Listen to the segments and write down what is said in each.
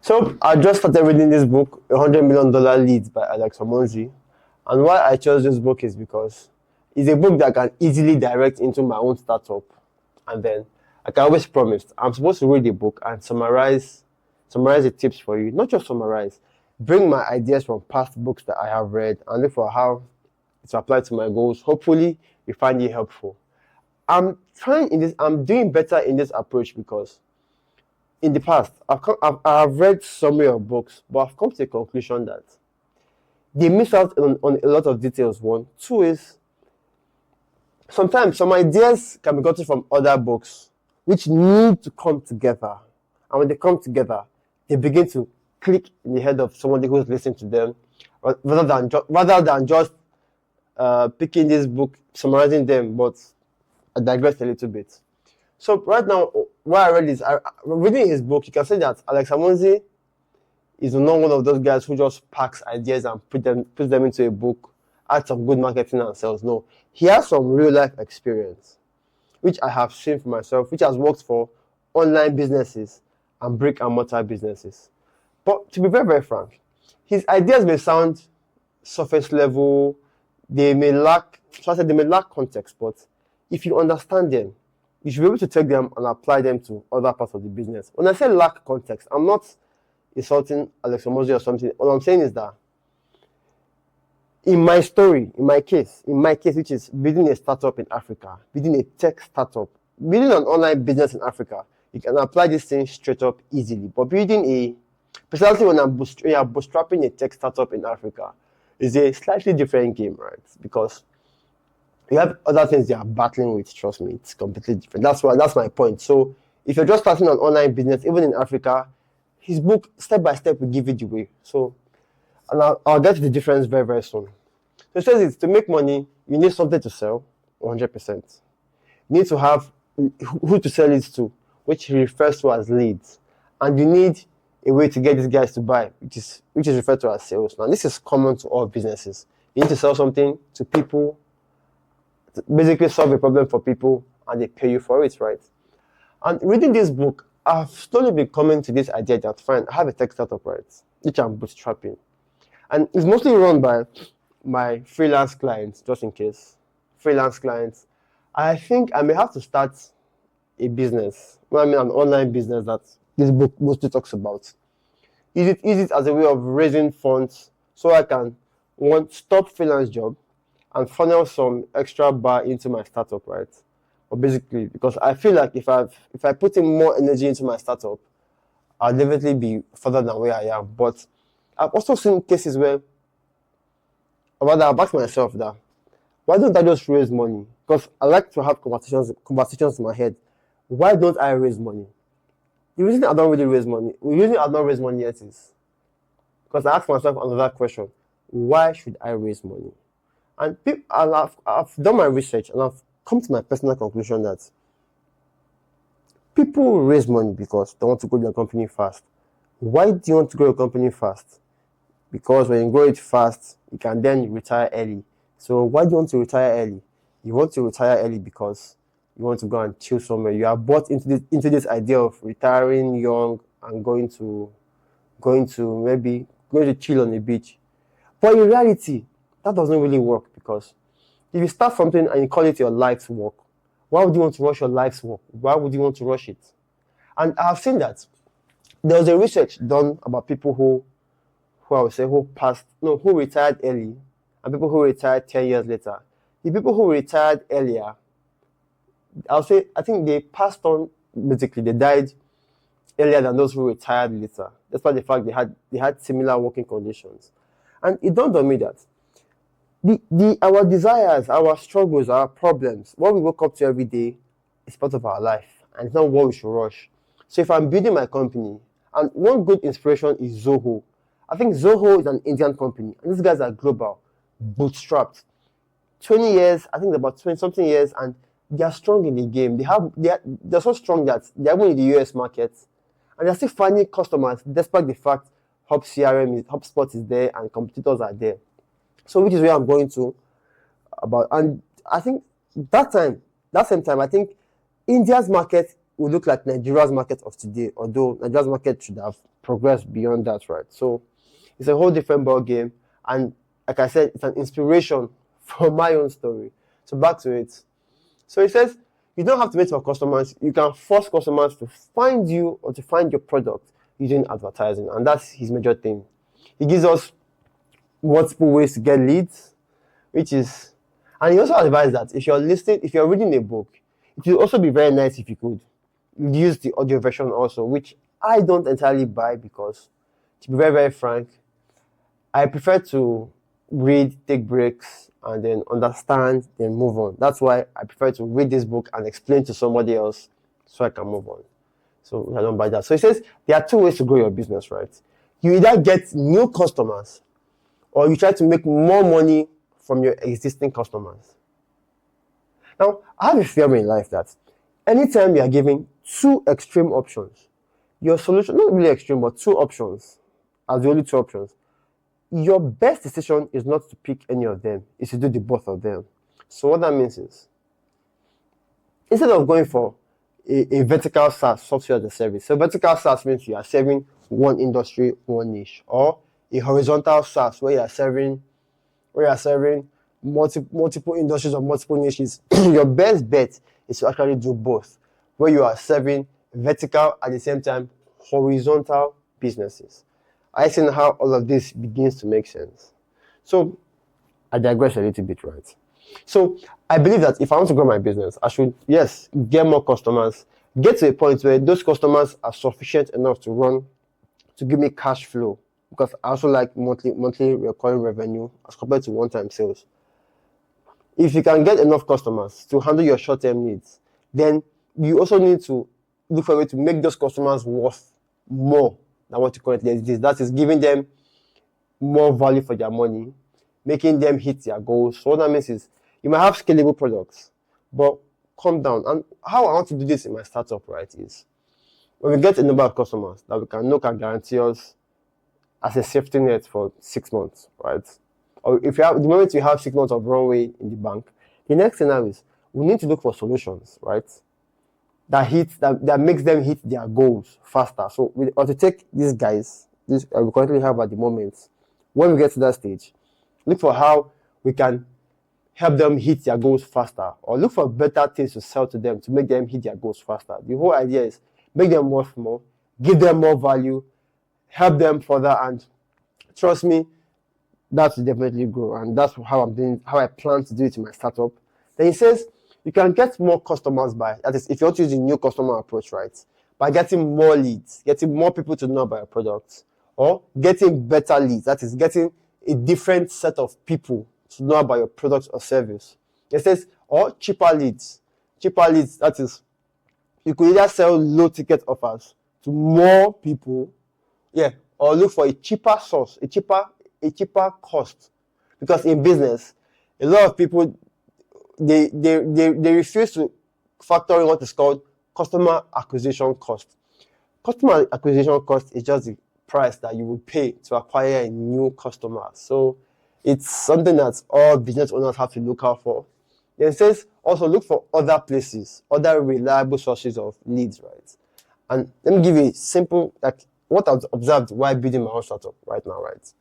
So I just started reading this book, $100 Million Leads by Alex Hormozi. And why I chose this book is because it's a book that I can easily direct into my own startup. And then I can always promise I'm supposed to read the book and summarize the tips for you. Not just summarize, bring my ideas from past books that I have read and look for how it's applied to my goals. Hopefully you find it helpful. I'm doing better in this approach because in the past, I've read summary of books, but I've come to the conclusion that they miss out on a lot of details. One. Two is sometimes some ideas can be gotten from other books, which need to come together. And when they come together, they begin to click in the head of somebody who's listening to them, rather than just picking this book, summarizing them. But I digress a little bit. So right now, what I read is, reading his book, you can say that Alex Hormozi is not one of those guys who just packs ideas and puts them into a book, adds some good marketing and sales. No, he has some real life experience, which I have seen for myself, which has worked for online businesses and brick and mortar businesses. But to be very, very frank, his ideas may sound surface level, they may lack context, but if you understand them, you should be able to take them and apply them to other parts of the business. When I say lack context, I'm not insulting Alex Hormozi or something. All I'm saying is that in my case, which is building a startup in Africa, building a tech startup, building an online business in Africa, you can apply this thing straight up easily. But precisely when I'm bootstrapping a tech startup in Africa, is a slightly different game, right? Because you have other things they are battling with. Trust me, it's completely different. That's my point. So if you're just starting an online business, even in Africa, his book step by step will give you the way. So, and I'll get to the difference very, very soon. So it says it's to make money, you need something to sell, 100%. You need to have who to sell it to, which he refers to as leads, and you need a way to get these guys to buy, which is referred to as sales. Now this is common to all businesses. You need to sell something to people, basically solve a problem for people, and they pay you for it, right? And reading this book, I've slowly been coming to this idea that fine, I have a tech startup, right, which I'm bootstrapping, and it's mostly run by my freelance clients, just in case. Freelance clients. I think I may have to start a business. Well, I mean, an online business that this book mostly talks about. Use it as a way of raising funds so I can stop freelance job and funnel some extra bar into my startup, right? Or basically, because I feel like if I put in more energy into my startup, I'll definitely be further than where I am. But I've also seen cases where, or rather, I've asked myself that, why don't I just raise money? Because I like to have conversations in my head. Why don't I raise money? The reason I don't really raise money, the reason I've not raised money yet is because I ask myself another question: why should I raise money? And I've done my research and I've come to my personal conclusion that people raise money because they want to grow their company fast. Why do you want to grow your company fast? Because when you grow it fast, you can then retire early. So why do you want to retire early? You want to retire early because you want to go and chill somewhere. You are bought into this idea of retiring young and going to chill on the beach. But in reality, that doesn't really work, because if you start something and you call it your life's work, why would you want to rush your life's work? Why would you want to rush it? And I've seen that there was a research done about people who retired early and people who retired 10 years later. The people who retired earlier, I think they passed on, basically they died earlier than those who retired later. Despite the fact they had similar working conditions. And it dawned on me that our desires, our struggles, our problems, what we woke up to every day is part of our life, and it's not what we should rush. So if I'm building my company, and one good inspiration is Zoho. I think Zoho is an Indian company, and these guys are global, bootstrapped. 20 years, I think about 20 something years, and they are strong in the game. They're so strong that they're even in the US market, and they're still finding customers despite the fact HubSpot is there and competitors are there. So which is where I'm going to about, and I think that same time, I think India's market will look like Nigeria's market of today, although Nigeria's market should have progress beyond that, right? So it's a whole different ball game. And like I said, it's an inspiration from my own story. So back to it. So it says you don't have to wait for customers. You can force customers to find you or to find your product using advertising. And that's his major thing. He gives us multiple ways to get leads, which is, and he also advised that if you're reading a book, it would also be very nice if you could use the audio version also, which I don't entirely buy because, to be very, very frank, I prefer to read, take breaks, and then understand, then move on. That's why I prefer to read this book and explain to somebody else so I can move on. So I don't buy that. So it says there are two ways to grow your business, right? You either get new customers or you try to make more money from your existing customers. Now, I have a theory in life that anytime you are given two extreme options, your solution, not really extreme, but two options, as the only two options, your best decision is not to pick any of them, it's to do the both of them. So what that means is, instead of going for a vertical SaaS, software as a service, so vertical SaaS means you are serving one industry, one niche, or a horizontal SaaS where you are serving multiple industries or multiple niches. Your best bet is to actually do both, where you are serving vertical at the same time horizontal businesses. I see how all of this begins to make sense. So I digress a little bit, right? So I believe that if I want to grow my business, I should, yes, get more customers, get to a point where those customers are sufficient enough to give me cash flow, because I also like monthly recurring revenue as compared to one-time sales. If you can get enough customers to handle your short-term needs, then you also need to look for a way to make those customers worth more than what you currently exist. That is giving them more value for their money, making them hit their goals. So what that means is you might have scalable products, but calm down. And how I want to do this in my startup, right, is when we get a number of customers that we can guarantee us as a safety net for 6 months, right? Or if you have the moment you have 6 months of runway in the bank, the next thing now is we need to look for solutions, right? That makes them hit their goals faster. So we want to take these guys, we currently have at the moment, when we get to that stage, look for how we can help them hit their goals faster, or look for better things to sell to them to make them hit their goals faster. The whole idea is make them worth more, give them more value, help them further, and trust me, that will definitely grow. And that's how I plan to do it in my startup. Then he says you can get more customers by, that is, if you want to use a new customer approach, right, by getting more leads, getting more people to know about your products, or getting better leads, that is, getting a different set of people to know about your product or service. It says, or cheaper leads. Cheaper leads, that is, you could either sell low ticket offers to more people, or look for a cheaper source, a cheaper cost. Because in business, a lot of people, they refuse to factor in what is called customer acquisition cost. Customer acquisition cost is just the price that you will pay to acquire a new customer. So it's something that all business owners have to look out for. Then it says also look for other places, other reliable sources of leads, right? And let me give you a simple, like what I've observed while building my own startup right now, right?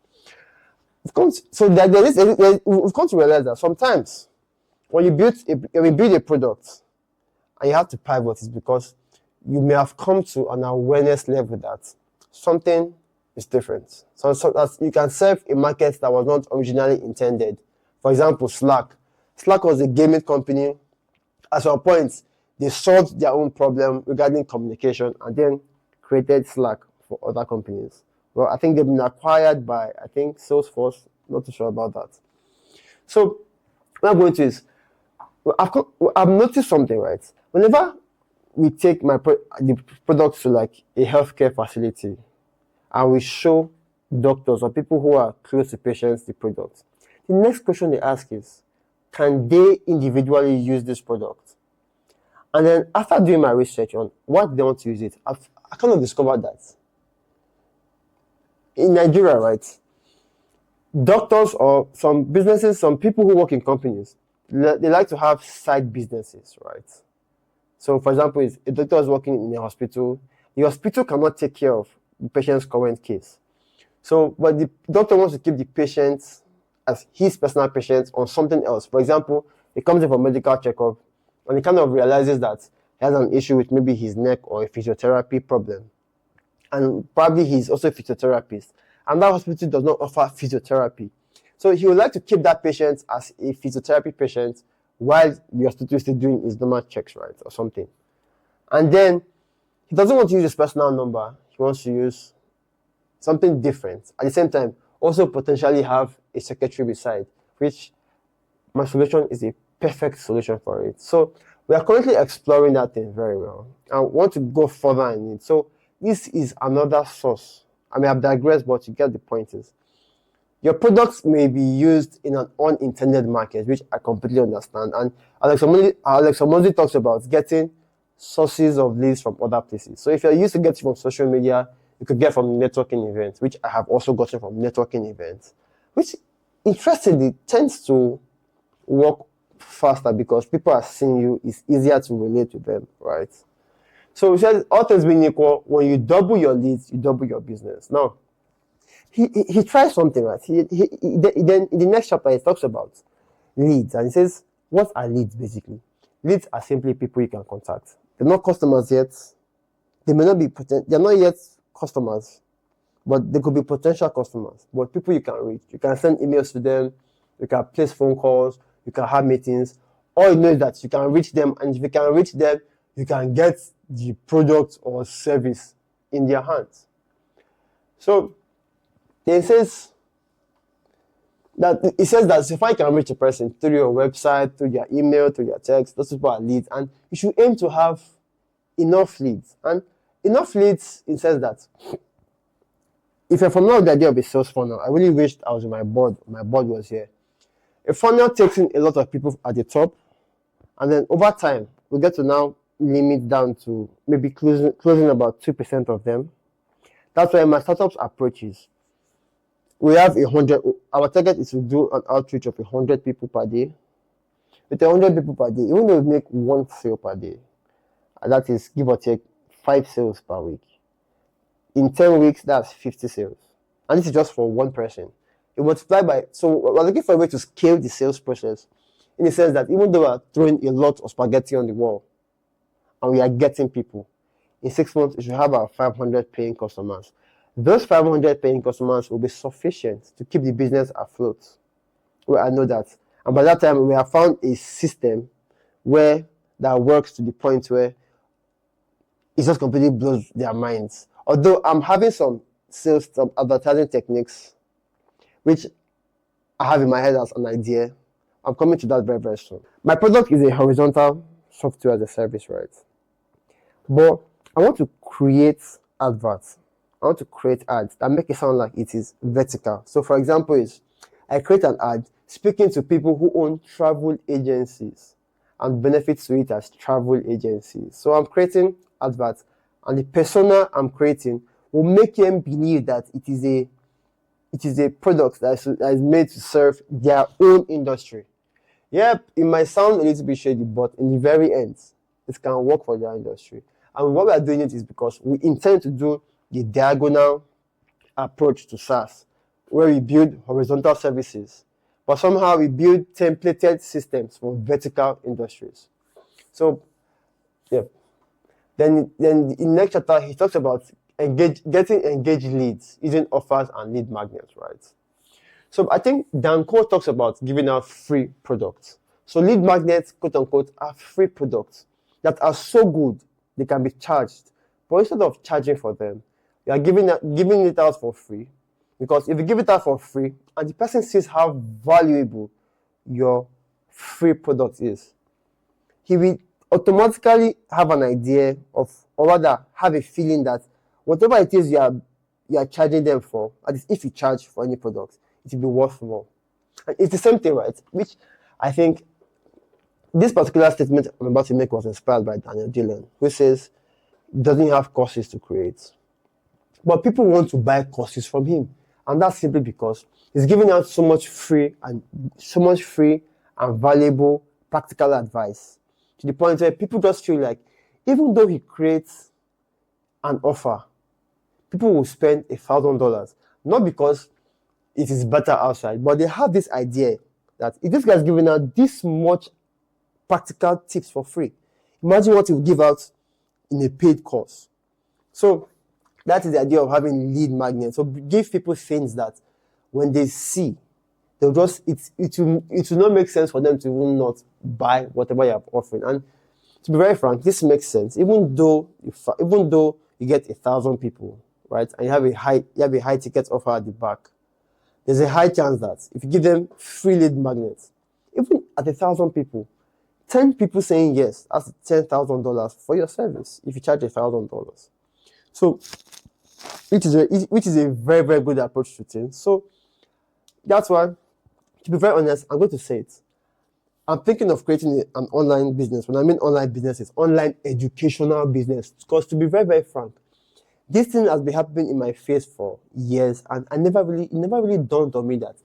We've come to realize that sometimes when you build a product and you have to pivot, it's because you may have come to an awareness level that something is different. So that you can serve a market that was not originally intended. For example, Slack. Slack was a gaming company. At some point, they solved their own problem regarding communication and then created Slack for other companies. Well, I think they've been acquired by, Salesforce. Not too sure about that. So what I'm going to is, I've noticed something, right? Whenever we take the products to like a healthcare facility and we show doctors or people who are close to patients the product, the next question they ask is, can they individually use this product? And then after doing my research on what they want to use it, I kind of discovered that in Nigeria, right, doctors or some businesses, some people who work in companies, they like to have side businesses, right? So, for example, if a doctor is working in a hospital, the hospital cannot take care of the patient's current case. So, but the doctor wants to keep the patient as his personal patient on something else. For example, he comes in for medical checkup and he kind of realizes that he has an issue with maybe his neck or a physiotherapy problem. And probably he's also a physiotherapist. And that hospital does not offer physiotherapy. So he would like to keep that patient as a physiotherapy patient while the hospital is still doing his normal checks, right, or something. And then he doesn't want to use his personal number. He wants to use something different. At the same time, also potentially have a secretary beside, which my solution is a perfect solution for it. So we are currently exploring that thing very well. I want to go further in it. So this is another source. I mean, I've digressed, but you get the point is, your products may be used in an unintended market, which I completely understand. And Alex Hormozi talks about getting sources of leads from other places. So if you're used to getting from social media, you could get from networking events, which I have also gotten from networking events, which interestingly tends to work faster because people are seeing you. It's easier to relate to them, right? So he says, all things being equal, when you double your leads, you double your business. Now, he tries something, right? Then in the next chapter, he talks about leads. And he says, what are leads basically? Leads are simply people you can contact. They're not customers yet. They may not be, they're not yet customers, but they could be potential customers. But people you can reach. You can send emails to them. You can place phone calls. You can have meetings. All you know is that you can reach them. And if you can reach them, you can get the product or service in their hands. So it says that if I can reach a person through your website, through their email, through their text, those people are leads, and you should aim to have enough leads. And enough leads, it says that if you're familiar with the idea of a sales funnel, I really wished I was in my board was here. A funnel takes in a lot of people at the top, and then over time, we get to now limit down to maybe closing about 2% of them. That's why my startup's approach is, we have 100, our target is to do an outreach of 100 people per day. With 100 people per day, even though we make one sale per day, and that is give or take 5 sales per week. In 10 weeks, that's 50 sales. And this is just for one person. It multiplies by, so we're looking for a way to scale the sales process in the sense that even though we're throwing a lot of spaghetti on the wall and we are getting people, in 6 months, we should have our 500 paying customers. Those 500 paying customers will be sufficient to keep the business afloat. Well, I know that. And by that time, we have found a system where that works to the point where it just completely blows their minds. Although I'm having some advertising techniques, which I have in my head as an idea. I'm coming to that very, very soon. My product is a horizontal software as a service, right? But I want to create adverts. I want to create ads that make it sound like it is vertical. So for example, I create an ad speaking to people who own travel agencies and benefits to it as travel agencies. So I'm creating adverts, and the persona I'm creating will make them believe that it is a product that is made to serve their own industry. Yep, it might sound a little bit shady, but in the very end, it can work for their industry. And why we are doing it is because we intend to do the diagonal approach to SaaS, where we build horizontal services, but somehow we build templated systems for vertical industries. So, yeah. Then in the next chapter, he talks about getting engaged leads using offers and lead magnets, right? So I think Danko talks about giving out free products. So lead magnets, quote unquote, are free products that are so good they can be charged. But instead of charging for them, you are giving it out for free. Because if you give it out for free and the person sees how valuable your free product is, he will automatically have an idea of, or rather have a feeling that whatever it is you are charging them for, at least if you charge for any product, it will be worth more. And it's the same thing, right? Which I think this particular statement I'm about to make was inspired by Daniel Dillon, who says he doesn't have courses to create. But people want to buy courses from him. And that's simply because he's giving out so much free and valuable practical advice, to the point where people just feel like even though he creates an offer, people will spend $1,000, not because it is better outside, but they have this idea that if this guy's giving out this much practical tips for free, imagine what he will give out in a paid course. So that is the idea of having lead magnets. So give people things that when they see, they'll just it will not make sense for them to even not buy whatever you're offering. And to be very frank, this makes sense. Even though you get 1,000 people, right, and you have a high ticket offer at the back, there's a high chance that if you give them free lead magnets, even at 1,000 people, 10 people saying yes, that's $10,000 for your service if you charge $1,000. So, which is a very, very good approach to things. So that's why, to be very honest, I'm going to say it. I'm thinking of creating an online business. When I mean online business, it's online educational business. Because to be very, very frank, this thing has been happening in my face for years, and it never really dawned on me that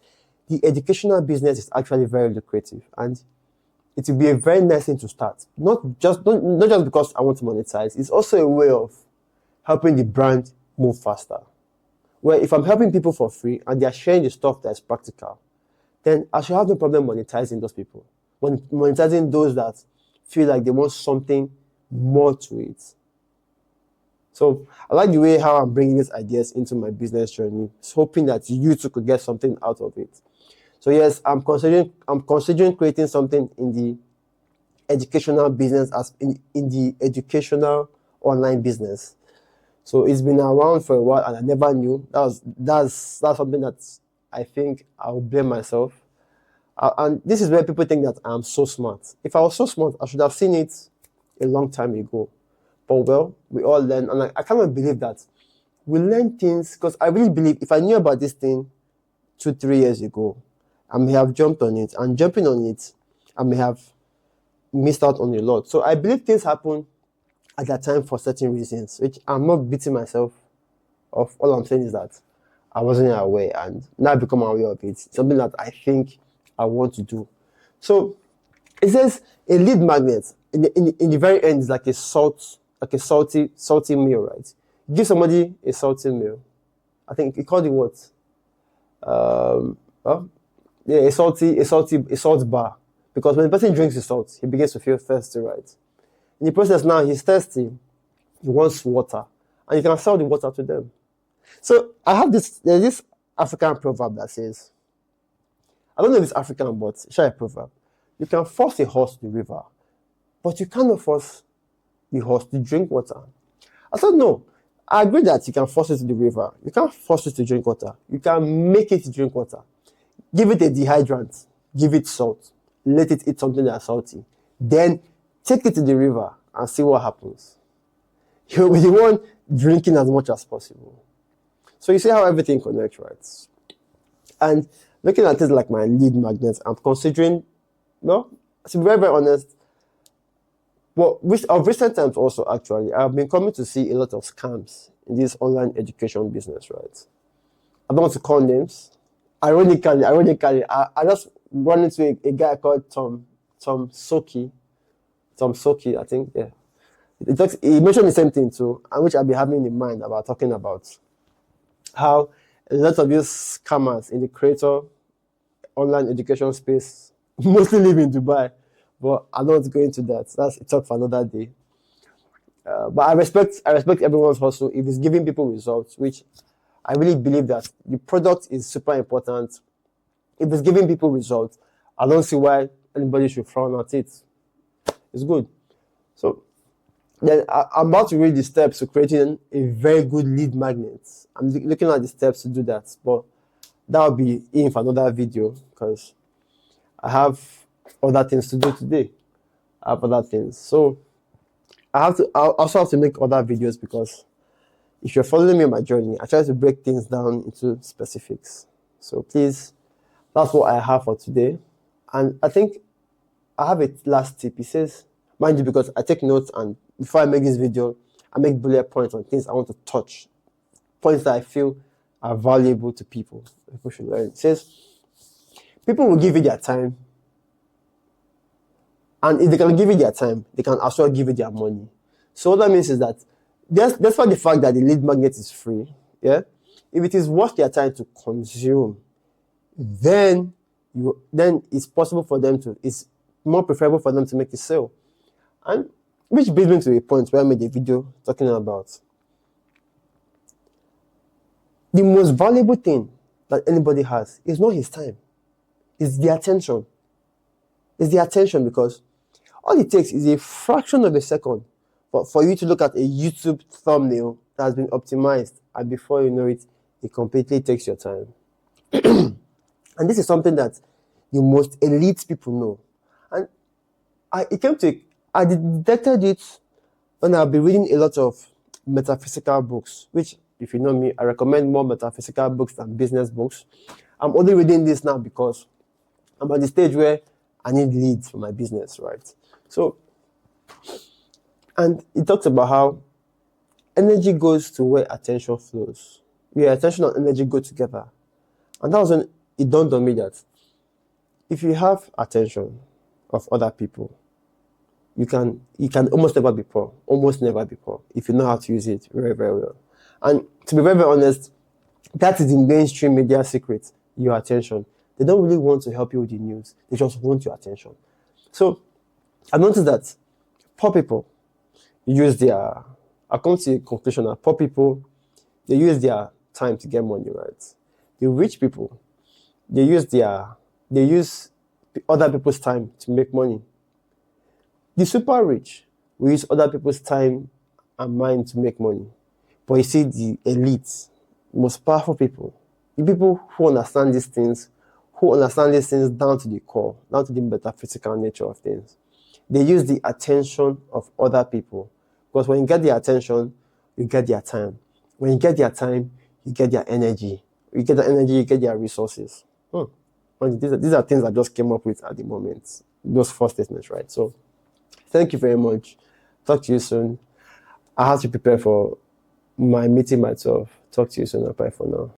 the educational business is actually very lucrative, and it will be a very nice thing to start. Not just because I want to monetize. It's also a way of helping the brand move faster. Where if I'm helping people for free and they are sharing the stuff that's practical, then I should have no problem monetizing those people. Monetizing those that feel like they want something more to it. So I like the way how I'm bringing these ideas into my business journey, hoping that you too could get something out of it. So yes, I'm considering creating something in the educational business, as in the educational online business. So it's been around for a while, and I never knew. That's something that I think I'll blame myself. And this is where people think that I'm so smart. If I was so smart, I should have seen it a long time ago. But well, we all learn, and I cannot believe that we learn things, because I really believe if I knew about this thing 2-3 years ago, I may have jumped on it, and jumping on it, I may have missed out on a lot. So I believe things happen at that time for certain reasons, which I'm not beating myself off. All I'm saying is that I wasn't aware, and now I've become aware of it. It's something that I think I want to do. So it says a lead magnet in the very end is like a salty meal, right? You give somebody a salty meal. I think you call it what? Yeah, a salt bar. Because when the person drinks the salt, he begins to feel thirsty, right? In the process now, he's thirsty. He wants water, and you can sell the water to them. So there's this African proverb that says, I don't know if it's African, but it's a proverb. You can force a horse to the river, but you cannot force the horse to drink water. I said, no. I agree that you can force it to the river. You can't force it to drink water. You can make it drink water. Give it a dehydrant. Give it salt. Let it eat something that's salty. Then take it to the river and see what happens. You'll be the one drinking as much as possible. So you see how everything connects, right? And looking at things like my lead magnets, I'm considering, to be very, very honest, well, of recent times also, actually, I've been coming to see a lot of scams in this online education business, right? I don't want to call names. Ironically, I just run into a guy called Tom Soki, I think, yeah. He mentioned the same thing too, and which I'll be having in mind about talking about how a lot of these scammers in the creator online education space mostly live in Dubai. But I'm not going into that. That's a talk for another day. But I respect everyone's hustle if it's giving people results, which I really believe that the product is super important. If it's giving people results, I don't see why anybody should frown at it. It's good. So then I'm about to read the steps to creating a very good lead magnet. I'm looking at the steps to do that, but that will be in for another video because I have other things to do today. I have other things. So I also have to make other videos because if you're following me on my journey, I try to break things down into specifics. So please, that's what I have for today. And I think I have a last tip. It says, mind you, because I take notes, and before I make this video, I make bullet points on things I want to touch, points that I feel are valuable to people. People should learn. It says, people will give you their time. And if they can give you their time, they can as well give you their money. So what that means is that despite the fact that the lead magnet is free, Yeah, if it is worth their time to consume, then it's possible for them to. It's more preferable for them to make the sale, and which brings me to a point where I made a video talking about the most valuable thing that anybody has is not his time, it's the attention. It's the attention, because all it takes is a fraction of a second for you to look at a YouTube thumbnail that has been optimized, and before you know it, it completely takes your time. And this is something that the most elite people know. And I detected it when I've been reading a lot of metaphysical books, which, if you know me, I recommend more metaphysical books than business books. I'm only reading this now because I'm at the stage where I need leads for my business, right? So, and it talks about how energy goes to where attention flows. Where attention and energy go together. And that was when it dawned on me that if you have attention of other people, you can almost never be poor. Almost never be poor if you know how to use it very, very well. And to be very, very honest, that is the mainstream media secret, your attention. They don't really want to help you with the news. They just want your attention. So I noticed that poor people use their, I come to a conclusion that poor people, they use their time to get money, right? The rich people, they use other people's time to make money. The super rich will use other people's time and mind to make money. But you see, the elite, most powerful people, the people who understand these things down to the core, down to the metaphysical nature of things, they use the attention of other people. Because when you get their attention, you get their time. When you get their time, you get their energy. You get the energy, you get their resources. And these are things I just came up with at the moment. Those four statements, right? So, thank you very much. Talk to you soon. I have to prepare for my meeting myself. Talk to you soon. Bye for now.